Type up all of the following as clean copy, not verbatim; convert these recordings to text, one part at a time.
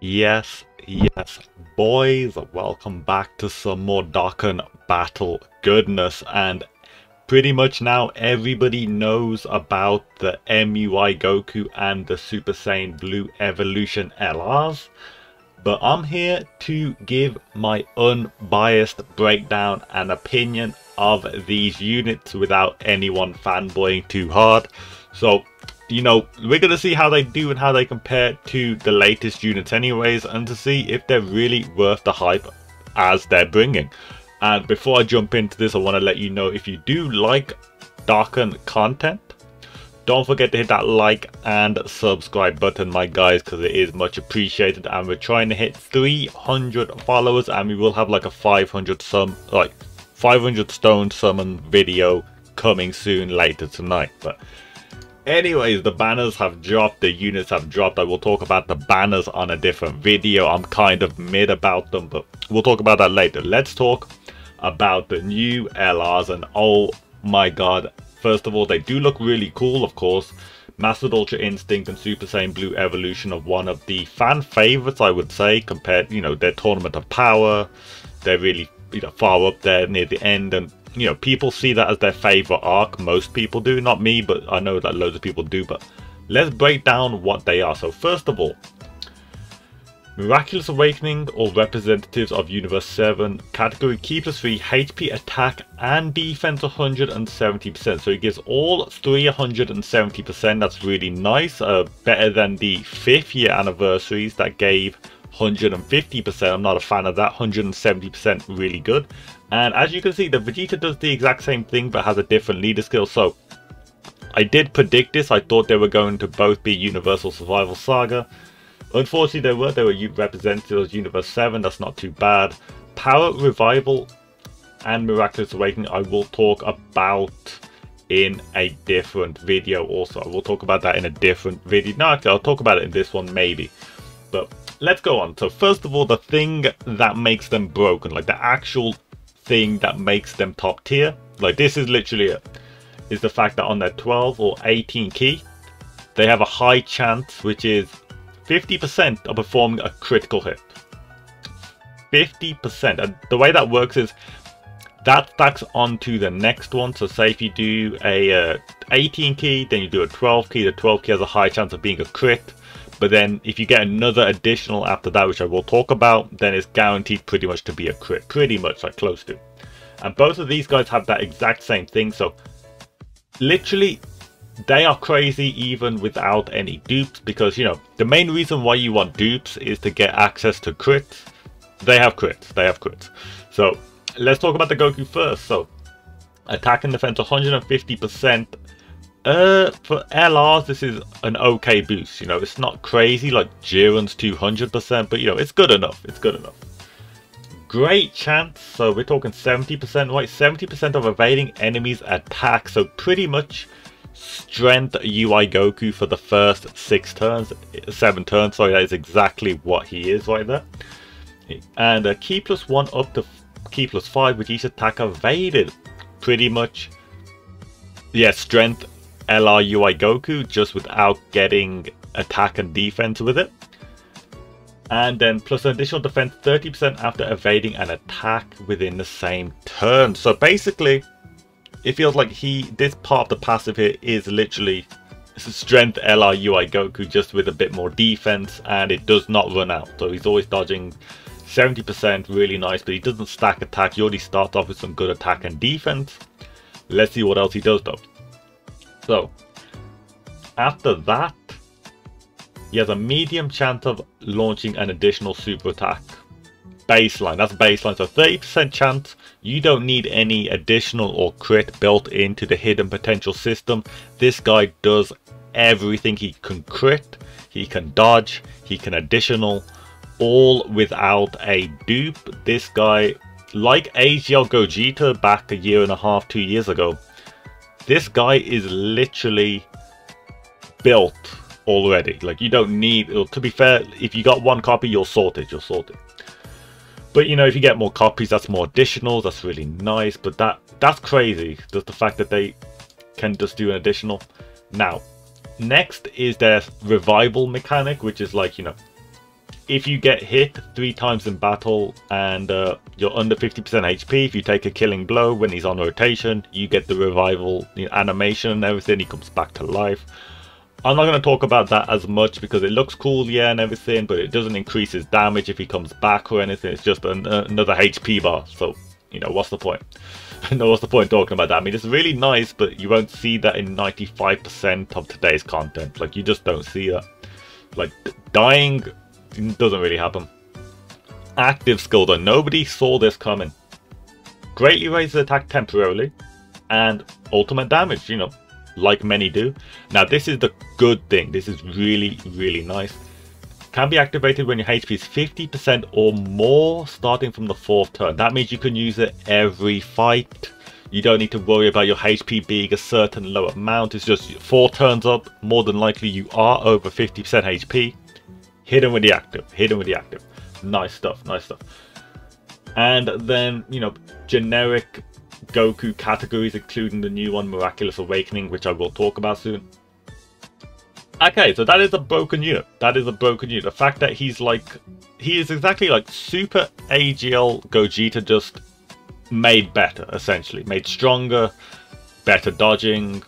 Yes, boys, welcome back to some more Dokkan battle goodness. And pretty much now everybody knows about the MUI Goku and the Super Saiyan Blue Evolution LRs. But I'm here to give my unbiased breakdown and opinion of these units without anyone fanboying too hard. So, you know, we're going to see how they do and how they compare to the latest units anyways, and to see if they're really worth the hype as they're bringing. And before I jump into this, I want to let you know, if you do like Dokkan content, don't forget to hit that like and subscribe button, my guys, because it is much appreciated. And we're trying to hit 300 followers, and we will have like a 500 stone summon video coming soon later tonight. But anyways, the banners have dropped, the units have dropped. I will talk about the banners on a different video. I'm kind of mid about them, but we'll talk about that later. Let's talk about the new LRs, and oh my god, first of all, they do look really cool, of course. Mastered Ultra Instinct and Super Saiyan Blue Evolution are one of the fan favorites, I would say, compared, you know, their Tournament of Power. They're really, you know, far up there near the end, and you know, people see that as their favorite arc. Most people do, not me, but I know that loads of people do. But let's break down what they are. So first of all, Miraculous Awakening, or representatives of Universe 7, category Ki plus 3, HP, attack and defense 170%. So it gives all 370%. That's really nice. Better than the 5th year anniversaries that gave 150%. I'm not a fan of that. 170%, really good. And as you can see, the Vegeta does the exact same thing but has a different leader skill. So I did predict this. I thought they were going to both be Universal Survival Saga. Unfortunately, they were representatives of Universe 7. That's not too bad. Power Revival and Miraculous Awakening I will talk about in a different video also. I will talk about that in a different video. No, actually, I'll talk about it in this one maybe. But let's go on. So first of all, the thing that makes them broken, like the actual thing that makes them top tier, like this is literally it, is the fact that on their 12 or 18 key, they have a high chance, which is 50% of performing a critical hit. 50%. And the way that works is that stacks onto the next one. So say if you do a 18 key, then you do a 12 key. The 12 key has a high chance of being a crit. But then if you get another additional after that, which I will talk about, then it's guaranteed pretty much to be a crit. Pretty much, like close to. And both of these guys have that exact same thing. So literally, they are crazy even without any dupes, because, you know, the main reason why you want dupes is to get access to crits. They have crits. So let's talk about the Goku first. So attack and defense 150%. For LRs, this is an okay boost. You know, it's not crazy like Jiren's 200%, but you know, it's good enough. Great chance. So we're talking 70%, right? 70% of evading enemies attack. So pretty much strength UI Goku for the first 7 turns. Sorry, that is exactly what he is right there. And Ki plus 1 up to Ki plus 5 with each attack evaded. Pretty much, yeah, strength LR UI Goku, just without getting attack and defense with it. And then plus an additional defense 30% after evading an attack within the same turn. So basically, it feels like this part of the passive here is literally strength LR UI Goku, just with a bit more defense, and it does not run out. So he's always dodging 70%, really nice, but he doesn't stack attack. He already starts off with some good attack and defense. Let's see what else he does though. So after that, he has a medium chance of launching an additional super attack. Baseline, that's baseline. So 30% chance. You don't need any additional or crit built into the hidden potential system. This guy does everything. He can crit, he can dodge, he can additional, all without a dupe. This guy, like AGL Gogeta back a year and a half, 2 years ago, this guy is literally built already. Like, you don't need, to be fair, if you got one copy, you're sorted. But you know, if you get more copies, that's more additionals. That's really nice. But that's crazy. Just the fact that they can just do an additional. Now, next is their revival mechanic, which is like, you know, if you get hit 3 times in battle and you're under 50% HP, if you take a killing blow when he's on rotation, you get the revival animation and everything. He comes back to life. I'm not going to talk about that as much because it looks cool, yeah, and everything, but it doesn't increase his damage if he comes back or anything. It's just another HP bar. So, you know, what's the point? No, what's the point talking about that? I mean, it's really nice, but you won't see that in 95% of today's content. Like, you just don't see that. Like, dying doesn't really happen. Active skill though, nobody saw this coming. Greatly raises attack temporarily, and ultimate damage, you know, like many do. Now this is the good thing. This is really, really nice. Can be activated when your HP is 50% or more starting from the 4th turn. That means you can use it every fight. You don't need to worry about your HP being a certain low amount. It's just 4 turns up, more than likely you are over 50% HP. Hit him with the active. Hit him with the active. Nice stuff. Nice stuff. And then, you know, generic Goku categories, including the new one, Miraculous Awakening, which I will talk about soon. Okay, so that is a broken unit. That is a broken unit. The fact that he is exactly like Super AGL Gogeta, just made better, essentially. Made stronger, better dodging,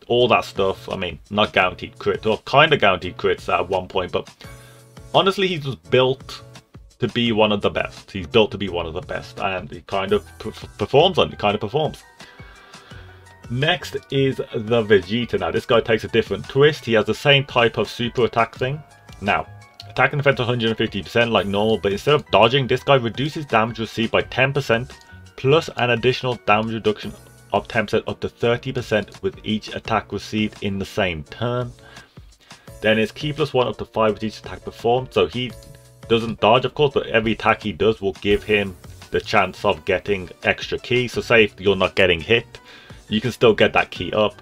all that stuff. I mean, not guaranteed crit, or kind of guaranteed crits at one point, but honestly, he was built to be one of the best. He's built to be one of the best, and he kind of performs on it. He kind of performs. Next is the Vegeta. Now, this guy takes a different twist. He has the same type of super attack thing. Now, attack and defense 150% like normal, but instead of dodging, this guy reduces damage received by 10%, plus an additional damage reduction of 10% up to 30% with each attack received in the same turn. Then his Ki +1 up to 5 with each attack performed. So he doesn't dodge, of course, but every attack he does will give him the chance of getting extra Ki. So say if you're not getting hit, you can still get that Ki up.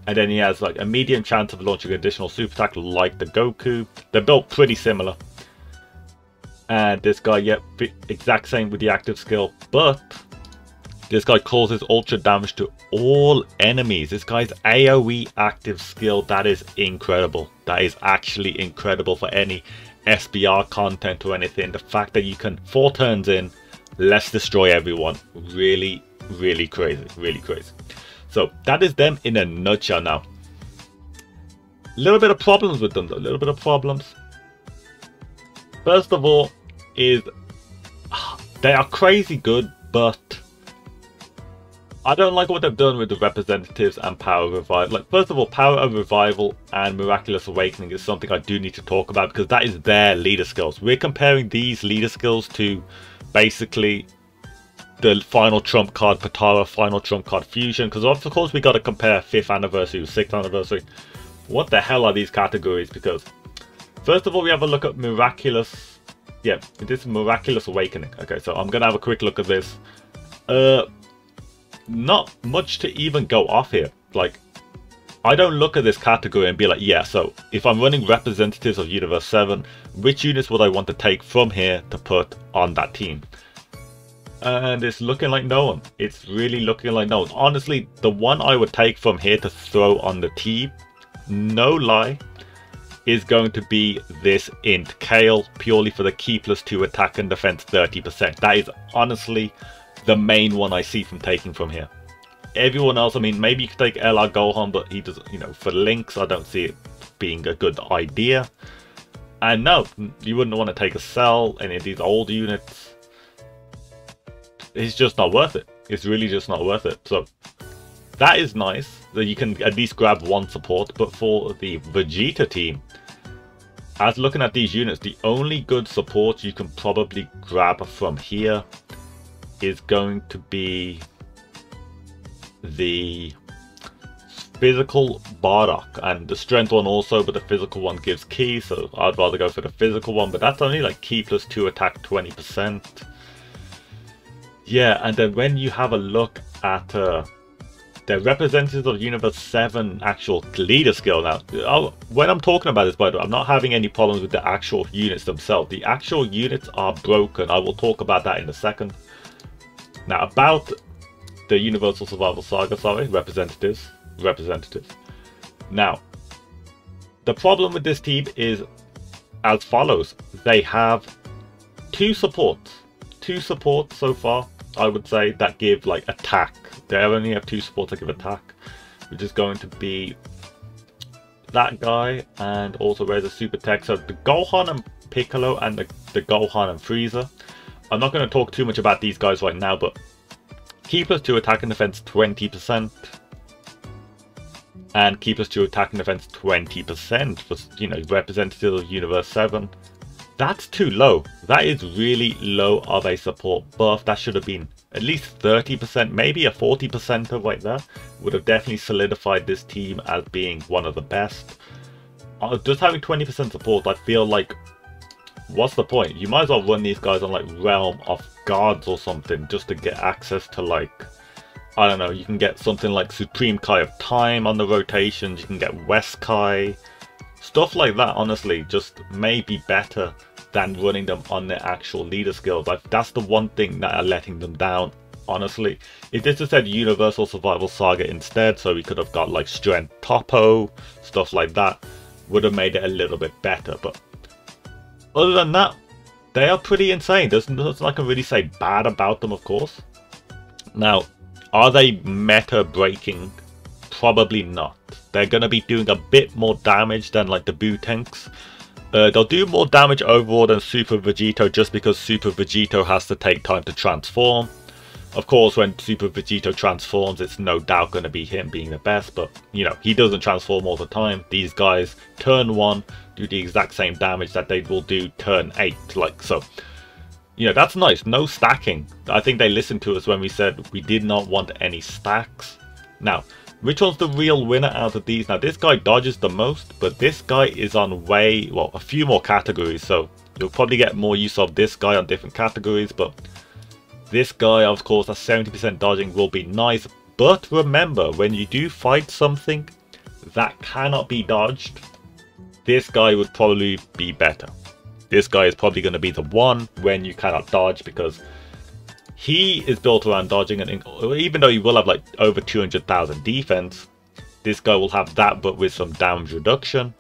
And then he has like a medium chance of launching additional super attack like the Goku. They're built pretty similar. And this guy, yep, exact same with the active skill, but this guy causes ultra damage to all enemies. This guy's AoE active skill, that is incredible. That is actually incredible for any SBR content or anything. The fact that you can 4 turns in, let's destroy everyone. Really, really crazy. Really crazy. So that is them in a nutshell now. A little bit of problems with them though. A little bit of problems. First of all is they are crazy good, but I don't like what they've done with the representatives and Power Revival. Like, first of all, Power of Revival and Miraculous Awakening is something I do need to talk about because that is their leader skills. We're comparing these leader skills to basically the final trump card Patara, final trump card Fusion, because of course we got to compare 5th anniversary with 6th anniversary. What the hell are these categories? Because first of all, we have a look at Miraculous. Yeah, this is Miraculous Awakening. Okay, so I'm gonna have a quick look at this. Not much to even go off here. Like, I don't look at this category and be like, yeah, so if I'm running representatives of Universe 7, which units would I want to take from here to put on that team? And it's looking like no one. It's really looking like no one. Honestly, the one I would take from here to throw on the team, no lie, is going to be this Int Kale, purely for the Ki +2 attack and defense 30%. That is honestly the main one I see from taking from here. Everyone else, I mean, maybe you could take LR Gohan, but he doesn't, you know, for links, I don't see it being a good idea. And no, you wouldn't want to take a Cell, any of these old units. It's just not worth it. It's really just not worth it. So that is nice that you can at least grab one support, but for the Vegeta team, as looking at these units, the only good support you can probably grab from here is going to be the physical Bardock, and the strength one also, but the physical one gives Ki, so I'd rather go for the physical one, but that's only like Ki +2 attack 20%. Yeah, and then when you have a look at the representatives of Universe 7 actual leader skill now, when I'm talking about this, by the way, I'm not having any problems with the actual units themselves. The actual units are broken. I will talk about that in a second. Now, about the Universal Survival Saga, sorry, representatives. Now, the problem with this team is, as follows. They have two supports so far, I would say, that give like attack. They only have two supports that give attack, which is going to be that guy, and also where's the super tech. So the Gohan and Piccolo and the Gohan and Frieza. I'm not going to talk too much about these guys right now, but key plus 2 attack and defense 20%, and key plus 2 attack and defense 20% for, you know, representative of Universe 7. That's too low. That is really low of a support buff. That should have been at least 30%, maybe a 40% right there. Would have definitely solidified this team as being one of the best. Just having 20% support, I feel like, what's the point? You might as well run these guys on like Realm of Gods or something, just to get access to, like, I don't know, you can get something like Supreme Kai of Time on the rotations, you can get West Kai. Stuff like that, honestly, just may be better than running them on their actual leader skills. Like, that's the one thing that are letting them down, honestly. If this had said Universal Survival Saga instead, so we could have got like Strength Topo, stuff like that, would have made it a little bit better. But other than that, they are pretty insane. There's nothing I can really say bad about them, of course. Now, are they meta breaking? Probably not. They're going to be doing a bit more damage than like the Butenks. They'll do more damage overall than Super Vegito, just because Super Vegito has to take time to transform. Of course, when Super Vegito transforms, it's no doubt going to be him being the best, but, you know, he doesn't transform all the time. These guys, turn 1, do the exact same damage that they will do turn 8, like so. You know, that's nice. No stacking. I think they listened to us when we said we did not want any stacks. Now, which one's the real winner out of these? Now, this guy dodges the most, but this guy is on well, a few more categories, so you'll probably get more use of this guy on different categories, but this guy, of course, at 70% dodging will be nice. But remember, when you do fight something that cannot be dodged, this guy would probably be better. This guy is probably going to be the one when you cannot dodge, because he is built around dodging, and even though he will have like over 200,000 defense, this guy will have that, but with some damage reduction.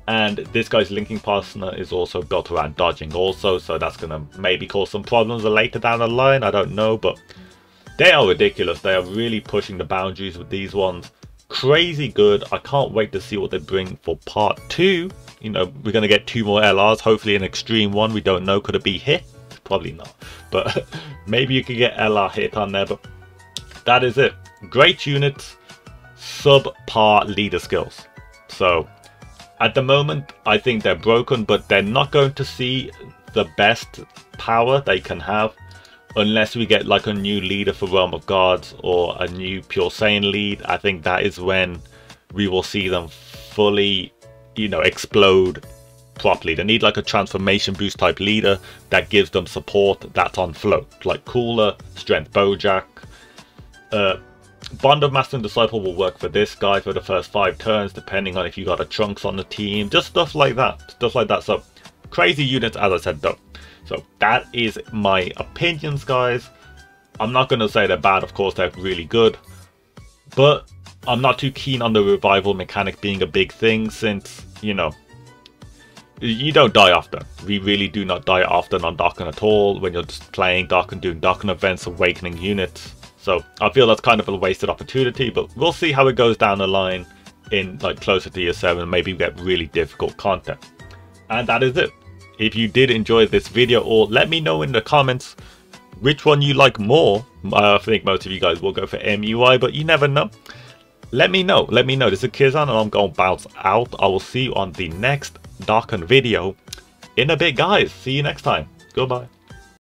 And this guy's linking partner is also built around dodging also, so that's going to maybe cause some problems later down the line, I don't know. But they are ridiculous. They are really pushing the boundaries with these ones. Crazy good. I can't wait to see what they bring for part 2. You know, we're going to get 2 more LRs, hopefully an extreme one. We don't know, could it be hit? Probably not, but maybe you could get LR hit on there. But that is it. Great units, subpar leader skills. So at the moment, I think they're broken, but they're not going to see the best power they can have unless we get like a new leader for Realm of Gods or a new Pure Saiyan lead. I think that is when we will see them fully, you know, explode properly. They need like a transformation boost type leader that gives them support that's on float, like Cooler, Strength Bojack. Bond of Master and Disciple will work for this guy for the first 5 turns, depending on if you got a Trunks on the team, just stuff like that. So crazy units, as I said though. So that is my opinions, guys. I'm not going to say they're bad, of course they're really good, but I'm not too keen on the revival mechanic being a big thing, since, you know, you don't die often. We really do not die often on Dokkan at all when you're just playing Dokkan, doing Dokkan events, awakening units. So I feel that's kind of a wasted opportunity, but we'll see how it goes down the line in like closer to year 7. Maybe we get really difficult content. And that is it. If you did enjoy this video, or let me know in the comments which one you like more. I think most of you guys will go for MUI, but you never know. Let me know. Let me know. This is Kizan, and I'm going to bounce out. I will see you on the next Dokkan video in a bit, guys. See you next time. Goodbye.